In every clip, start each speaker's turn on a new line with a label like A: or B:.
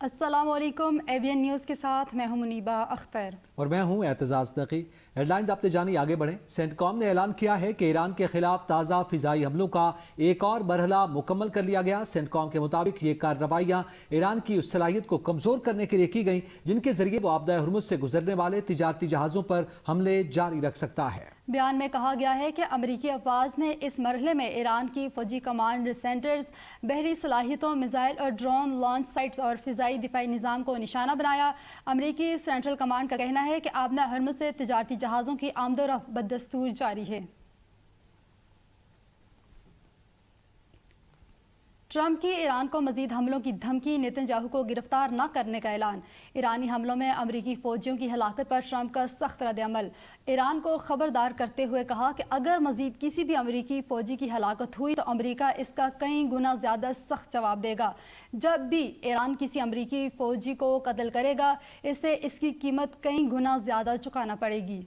A: अस्सलाम वालेकुम। AVN news के साथ मैं हूं मुनीबा अख्तर
B: और मैं हूं एतजाज नकी। हेडलाइंस आपने जानी, आगे बढ़ें। सेंटकॉम ने ऐलान किया है कि ईरान के खिलाफ ताज़ा फिजाई हमलों का एक और मरहला मुकम्मल कर लिया गया। सेंटकॉम के मुताबिक ये कार्रवाइयां ईरान की उस सलाहियत को कमजोर करने के लिए की गई जिनके जरिए वो आबदा हुर्मुज से गुजरने वाले तिजारती जहाजों पर हमले जारी रख सकता है।
A: बयान में कहा गया है कि अमरीकी अफवाज ने इस मरहले में ईरान की फौजी कमांड सेंटर्स, बहरी सलाहियतों, मिसाइल और ड्रोन लॉन्च साइट्स और फिजाई दिफाई निज़ाम को निशाना बनाया। अमरीकी सेंट्रल कमांड का कहना है कि आबदा हुर्मुज से तिजारती जहाज़ों की आमदोरफ्त बदस्तूर जारी है। ट्रंप की ईरान को मजीद हमलों की धमकी, नेतन्याहू को गिरफ्तार न करने का ऐलान। ईरानी हमलों में अमरीकी फौजियों की हलाकत पर ट्रंप का सख्त रद्द-ए-अमल। ईरान को खबरदार करते हुए कहा कि अगर मजीद किसी भी अमरीकी फौजी की हलाकत हुई तो अमरीका इसका कई गुना ज़्यादा सख्त जवाब देगा। जब भी ईरान किसी अमरीकी फौजी को कत्ल करेगा इससे इसकी कीमत कई गुना ज़्यादा चुकाना पड़ेगी।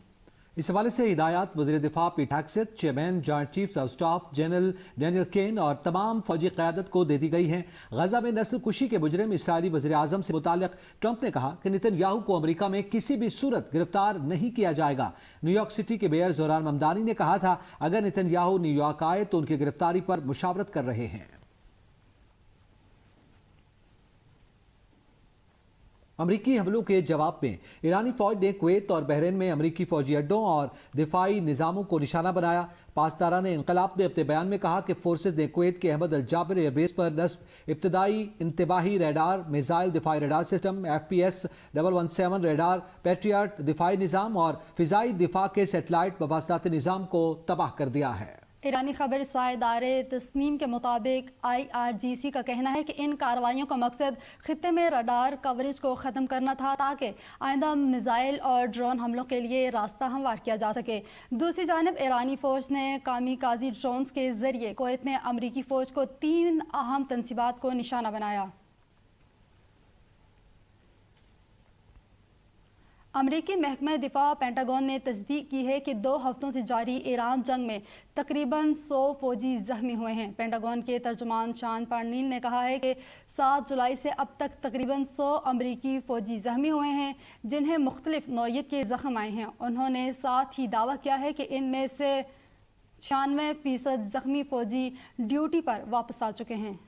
B: इस हवाले से हिदायत वज़ीर दिफा Pete Hegseth, chairman joint chiefs of staff general Daniel Caine और तमाम फौजी क़यादत को दे दी गई हैं। गजा में नस्ल कुशी के मुजरिम इसराइली वज़ीर आज़म से मुताल्लिक़ ट्रंप ने कहा कि नेतन्याहू को अमरीका में किसी भी सूरत गिरफ्तार नहीं किया जाएगा। न्यूयॉर्क सिटी के मेयर ज़ोहरान ममदानी ने कहा था अगर नेतन्याहू न्यूयॉर्क आए तो उनकी गिरफ्तारी पर मुशावरत कर रहे हैं। अमरीकी हमलों के जवाब में ईरानी फौज ने कुवैत और बहरीन में अमरीकी फौजी अड्डों और दिफाई निज़ामों को निशाना बनाया। पासदारान इनकलाब ने अपने बयान में कहा कि फोर्सेज ने कुवैत के अहमद अल जाबिर एयरबेस पर नस्ब इब्तदाई इंतबाही रेडार, मिसाइल दिफाई radar system, FPS 117 radar, Patriot दिफाई निज़ाम और फिजाई दिफा के सेटेलाइट मवासलाती निज़ाम को तबाह कर दिया है।
A: ईरानी खबर इदारे तस्नीम के मुताबिक IRGC का कहना है कि इन कार्रवाइयों का मकसद खित्ते में रडार कवरेज को ख़त्म करना था ताकि आइंदा मिसाइल और ड्रोन हमलों के लिए रास्ता हमवार किया जा सके। दूसरी जानब ईरानी फ़ौज ने कामिकाजी ड्रोन्स के ज़रिए कुवैत में अमरीकी फ़ौज को 3 अहम तंसीबात को निशाना बनाया। अमरीकी महकमा दिफा पेंटागन ने तस्दीक की है कि 2 हफ्तों से जारी ईरान जंग में तकरीबन 100 फौजी जख्मी हुए हैं। पेंटागन के तर्जुमान शान पार्नील ने कहा है कि 7 जुलाई से अब तक तकरीबन 100 अमरीकी फौजी जख्मी हुए हैं जिन्हें मुख्तलिफ नौइयत के जख्म आए हैं। उन्होंने साथ ही दावा किया है कि इनमें से 96% जख्मी फौजी ड्यूटी पर वापस आ चुके हैं।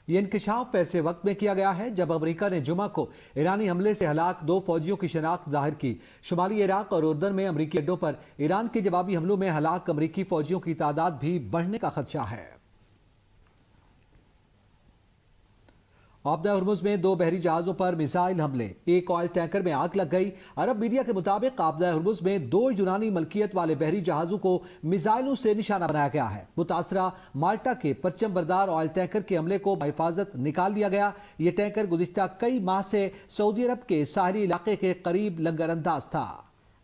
B: ये इंकशाफ ऐसे वक्त में किया गया है जब अमरीका ने जुमा को ईरानी हमले से हलाक 2 फौजियों की शनाख्त जाहिर की। शुमाली इराक और उर्दन में अमरीकी अड्डों पर ईरान के जवाबी हमलों में हलाक अमरीकी फौजियों की तादाद भी बढ़ने का खदशा है। आबदा हुर्मुज में 2 बहरी जहाजों पर मिसाइल हमले, एक ऑयल टैंकर में आग लग गई। अरब मीडिया के मुताबिक आबदा हुर्मुज में 2 यूनानी मलकियत वाले बहरी जहाजों को मिसाइलों से निशाना बनाया गया है। मुतासरा माल्टा के परचम बरदार ऑयल टैंकर के हमले को हिफाजत निकाल दिया गया। ये टैंकर गुज़िश्ता कई माह से सऊदी अरब के साहली इलाके के करीब लंगरअंदाज था।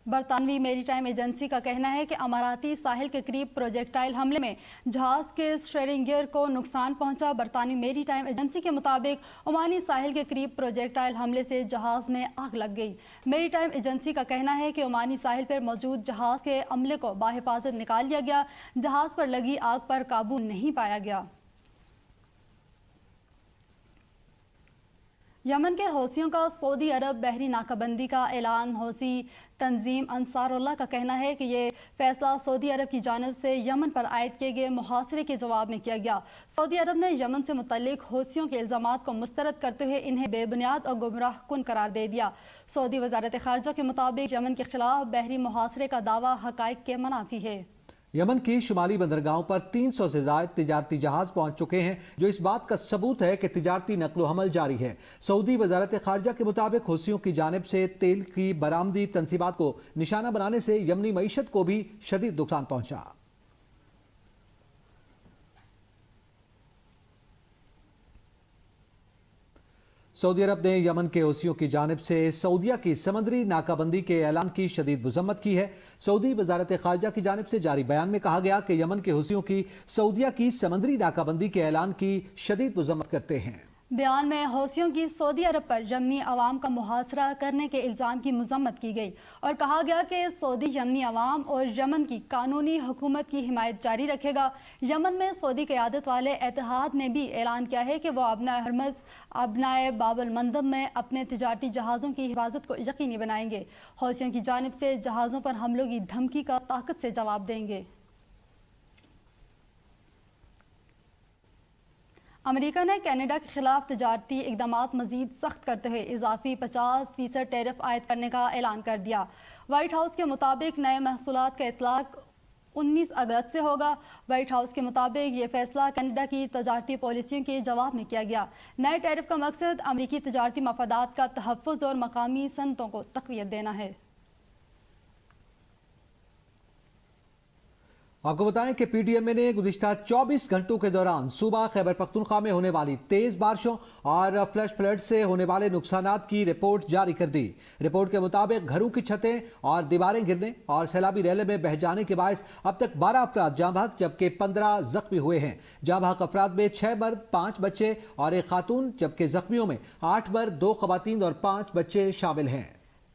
A: बरतानवी मेरीटाइम एजेंसी का कहना है कि अमाराती साहिल के करीब प्रोजेक्टाइल हमले में जहाज के स्टीयरिंग गियर को नुकसान पहुंचा। बरतानवी मेरीटाइम एजेंसी के मुताबिक ओमानी साहिल के करीब प्रोजेक्टाइल हमले से जहाज में आग लग गई। मेरीटाइम एजेंसी का कहना है कि ओमानी साहिल पर मौजूद जहाज के अमले को बाहिफाजत निकाल लिया गया। जहाज पर लगी आग पर काबू नहीं पाया गया। यमन के हौसियों का सऊदी अरब बहरी नाकाबंदी का ऐलान। हौसी तंजीम अंसारुल्लाह का कहना है कि ये फैसला सऊदी अरब की जानिब से यमन पर आयद किए गए मुहासरे के जवाब में किया गया। सऊदी अरब ने यमन से मुतल्लिक हौसियों के इल्ज़ामात को मुस्तरद करते हुए इन्हें बेबुनियाद और गुमराह कुन करार दे दिया। सऊदी वज़ारत ख़ारजा के मुताबिक यमन के खिलाफ बहरी मुहासरे का दावा हक़ाइक़ के मुनाफी है।
B: यमन की शुमाली बंदरगाहों पर 300 से ज़ायद तिजारती जहाज पहुंच चुके हैं जो इस बात का सबूत है कि तिजारती नकलो हमल जारी है। सऊदी वज़ारत ख़ारजा के मुताबिक हौसियों की जानिब से तेल की बरामदी तंसीबात को निशाना बनाने से यमनी मईशत को भी शदीद नुकसान पहुंचा। सऊदी अरब ने यमन के हौसियों की जानिब से सऊदिया की समंदरी नाकाबंदी के ऐलान की शदीद मज़म्मत की है। सऊदी वज़ारत ख़ारजा की जानिब से जारी बयान में कहा गया कि यमन के हौसियों की सऊदिया की समंदरी नाकाबंदी के ऐलान की शदीद मज़म्मत करते हैं।
A: بیان میں حوثیوں کی سعودی عرب پر یمنی عوام کا محاصرہ کرنے کے الزام کی مذمت کی گئی اور کہا گیا کہ سعودی یمنی عوام اور یمن کی قانونی حکومت کی حمایت جاری رکھے گا۔ یمن میں سعودی قیادت والے اتحاد نے بھی اعلان کیا ہے کہ وہ ابنائے ہرمز، ابنائے باب المندب میں اپنے تجارتی جہازوں کی حفاظت کو یقینی بنائیں گے۔ حوثیوں کی جانب سے جہازوں پر حملوں کی دھمکی کا طاقت سے جواب دیں گے۔ امریکہ نے کینیڈا کے خلاف تجارتی اقدامات مزید سخت کرتے ہوئے اضافی 50% ٹیرف عائد کرنے کا اعلان کر دیا۔ وائٹ ہاؤس کے مطابق نئے محصولات کا اطلاق 19 اگست سے ہوگا۔ وائٹ ہاؤس کے مطابق یہ فیصلہ کینیڈا کی تجارتی پالیسیوں کے جواب میں کیا گیا۔ نئے ٹیرف کا مقصد امریکی تجارتی مفادات کا تحفظ اور مقامی صنعتوں کو تقویت دینا ہے۔
B: آپ کو بتائیں کہ پی ٹی ایم اے نے گزشتہ 24 گھنٹوں کے دوران صوبہ خیبر پختونخوا میں ہونے والی تیز بارشوں اور فلیش فلڈ سے ہونے والے نقصانات کی رپورٹ جاری کر دی۔ رپورٹ کے مطابق گھروں کی چھتیں اور دیواریں گرنے اور سیلابی ریلے میں بہہ جانے کے باعث اب تک 12 افراد جاں بحق جبکہ 15 زخمی ہوئے ہیں۔ جاں بحق افراد میں 6 مرد، 5 بچے اور 1 خاتون، جبکہ زخمیوں میں 8 مرد، 2 خواتین اور 5 بچے شامل ہیں۔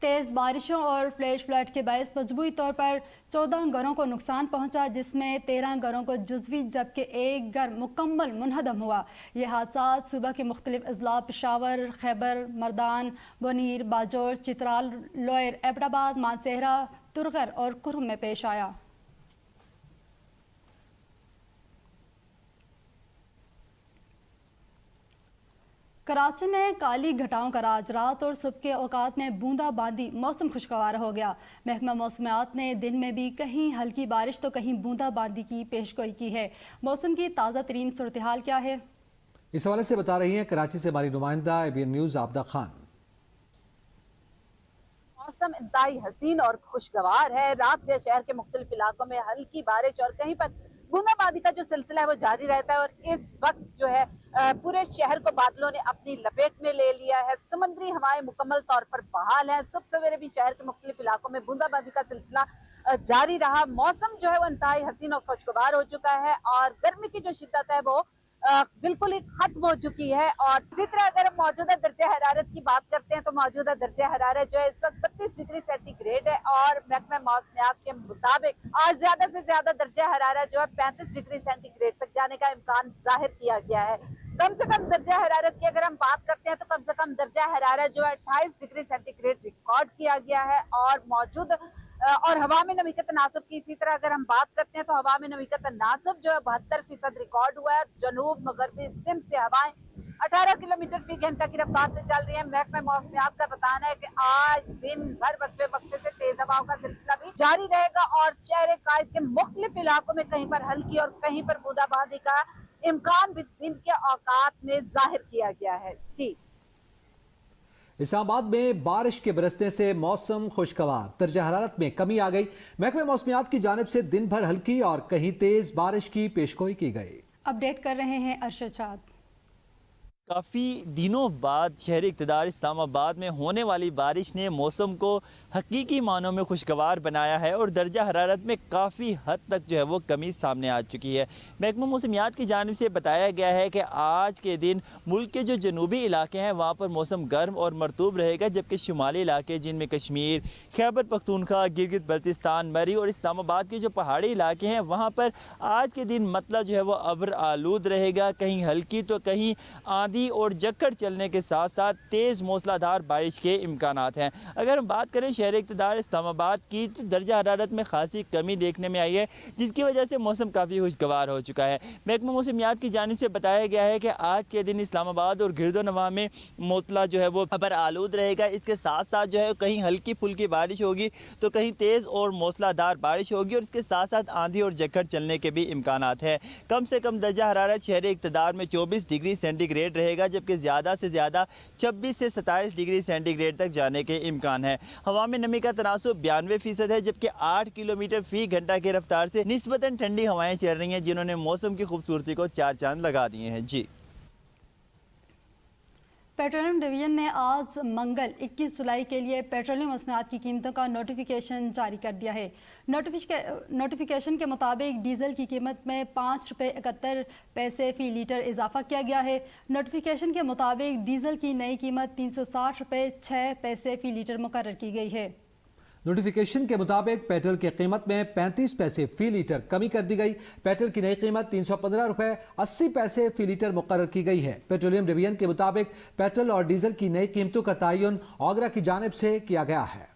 A: تیز بارشوں اور فلیش فلڈ کے باعث مجموعی طور پر 14 گھروں کو نقصان پہنچا، جس میں 13 گھروں کو جزوی جبکہ 1 گھر مکمل منہدم ہوا۔ یہ حادثات صوبہ کے مختلف اضلاع پشاور، خیبر، مردان، بونیر، باجوڑ، چترال، لوئر، ایبٹ آباد، مانسہرہ، ترغر اور کرم میں پیش آیا۔ کراچی میں کالی گھٹاؤں کا راج، رات اور صبح کے اوقات میں بوندا باندی، موسم خوشگوار ہو گیا۔ محکمہ موسمیات نے دن میں بھی کہیں ہلکی بارش تو کہیں بوندا باندی کی پیشگوئی کی ہے۔ موسم کی تازہ ترین صورتحال کیا ہے؟
B: اس حوالے سے بتا رہی ہیں کراچی سے ہماری نمائندہ ABN نیوز عابدہ خان۔
C: موسم انتہائی حسین اور خوشگوار ہے۔ رات کے شہر کے مختلف علاقوں میں ہلکی بارش اور کہیں پر بوندا باندی کا جو سلسلہ ہے وہ جاری رہتا ہے، اور اس وقت جو ہے پورے شہر کو بادلوں نے اپنی لپیٹ میں لے لیا ہے۔ سمندری ہوائیں مکمل طور پر بحال ہیں۔ صبح سویرے بھی شہر کے مختلف علاقوں میں بوندا باندی کا سلسلہ جاری رہا۔ موسم جو ہے وہ انتہائی حسین اور خوشگوار ہو چکا ہے، اور گرمی کی جو شدت ہے وہ بالکل ہی ختم ہو چکی ہے۔ اور اسی طرح اگر ہم موجودہ درجہ حرارت کی بات کرتے ہیں تو موجودہ درجہ حرارت جو ہے اس وقت 32 ڈگری سینٹی گریڈ ہے، اور محکمہ موسمیات کے مطابق آج زیادہ سے زیادہ درجہ حرارت جو ہے 35 ڈگری سینٹی گریڈ تک جانے کا امکان ظاہر کیا گیا ہے۔ کم سے کم درجہ حرارت کی اگر ہم بات کرتے ہیں تو کم سے کم درجہ حرارت جو ہے 28 ڈگری سینٹی گریڈ ریکارڈ کیا گیا ہے، اور ہوا میں نمی کا تناسب کی اسی طرح اگر ہم بات کرتے ہیں تو ہوا میں نمی کا تناسب جو ہے 72% ریکارڈ ہوا ہے۔ جنوب مغربی سمت سے ہوائیں 18 کلومیٹر فی گھنٹہ کی رفتار سے چل رہی ہیں۔ محکمہ موسمیات کا بتانا ہے کہ آج دن بھر وقفے وقفے سے تیز ہواؤں کا سلسلہ بھی جاری رہے گا، اور شہر قائد کے مختلف علاقوں میں کہیں پر ہلکی اور کہیں پر بوندا باندی کا امکان بھی دن کے اوقات میں ظاہر کیا گیا ہے۔ جی
B: اسلام آباد میں بارش کے برسنے سے موسم خوشگوار، درجہ حرارت میں کمی آ گئی۔ محکمہ موسمیات کی جانب سے دن بھر ہلکی اور کہیں تیز بارش کی پیشگوئی کی گئی۔
A: اپڈیٹ کر رہے ہیں ارشد شاد۔
D: کافی دنوں بعد شہر اقتدار اسلام آباد میں ہونے والی بارش نے موسم کو حقیقی معنوں میں خوشگوار بنایا ہے، اور درجہ حرارت میں کافی حد تک جو ہے وہ کمی سامنے آ چکی ہے۔ محکمہ موسمیات کی جانب سے بتایا گیا ہے کہ آج کے دن ملک کے جو جنوبی علاقے ہیں وہاں پر موسم گرم اور مرطوب رہے گا، جبکہ شمالی علاقے جن میں کشمیر، خیبر پختونخوا، گلگت بلتستان، مری اور اسلام آباد کے جو پہاڑی علاقے ہیں وہاں پر آج کے دن مطلع جو ہے وہ ابر آلود رہے گا، کہیں ہلکی تو کہیں آندھی اور جکڑ چلنے کے ساتھ ساتھ تیز موسلا دھار بارش کے امکانات ہیں۔ اگر ہم بات کریں شہر اقتدار اسلام آباد کی تو درجہ حرارت میں خاصی کمی دیکھنے میں آئی ہے، جس کی وجہ سے موسم کافی خوشگوار ہو چکا ہے۔ محکمہ موسمیات کی جانب سے بتایا گیا ہے کہ آج کے دن اسلام آباد اور گرد و نواح میں موسلا جو ہے وہ ابر آلود رہے گا۔ اس کے ساتھ ساتھ جو ہے کہیں ہلکی پھلکی بارش ہوگی تو کہیں تیز اور موسلا دھار بارش ہوگی، اور اس کے ساتھ ساتھ آندھی اور جکڑ چلنے کے بھی امکانات ہیں۔ کم سے کم درجہ حرارت شہر اقتدار میں 24 ڈگری سینٹی گریڈ رہے گا، جبکہ زیادہ سے زیادہ 26 سے 27 ڈگری سینٹی گریڈ تک جانے کے امکان ہے۔ ہوا میں نمی کا تناسب 92% ہے، جبکہ 8 کلومیٹر فی گھنٹہ کی رفتار سے نسبتاً ٹھنڈی ہوائیں چل رہی ہیں، جنہوں نے موسم کی خوبصورتی کو چار چاند لگا دیے ہیں۔ جی
A: पेट्रोलियम डिवीजन ने आज मंगल 21 जुलाई के लिए पेट्रोलियम मसनूआत की कीमतों का नोटिफिकेशन जारी कर दिया है। नोटिफिकेशन के मुताबिक डीजल की कीमत में 5 रुपये 71 पैसे फ़ी लीटर इजाफा किया गया है। नोटिफिकेशन के मुताबिक डीजल की नई कीमत 360 रुपये 6 पैसे फ़ी लीटर मुकर्रर की गई है।
B: नोटिफिकेशन के मुताबिक पेट्रोल की कीमत में 35 पैसे फी लीटर कमी कर दी गई। पेट्रोल की नई कीमत 315 रुपए 80 पैसे फी लीटर मुकर्रर की गई है। पेट्रोलियम डिवीजन के मुताबिक पेट्रोल और डीजल की नई कीमतों का तयन आगरा की जानिब से किया गया है।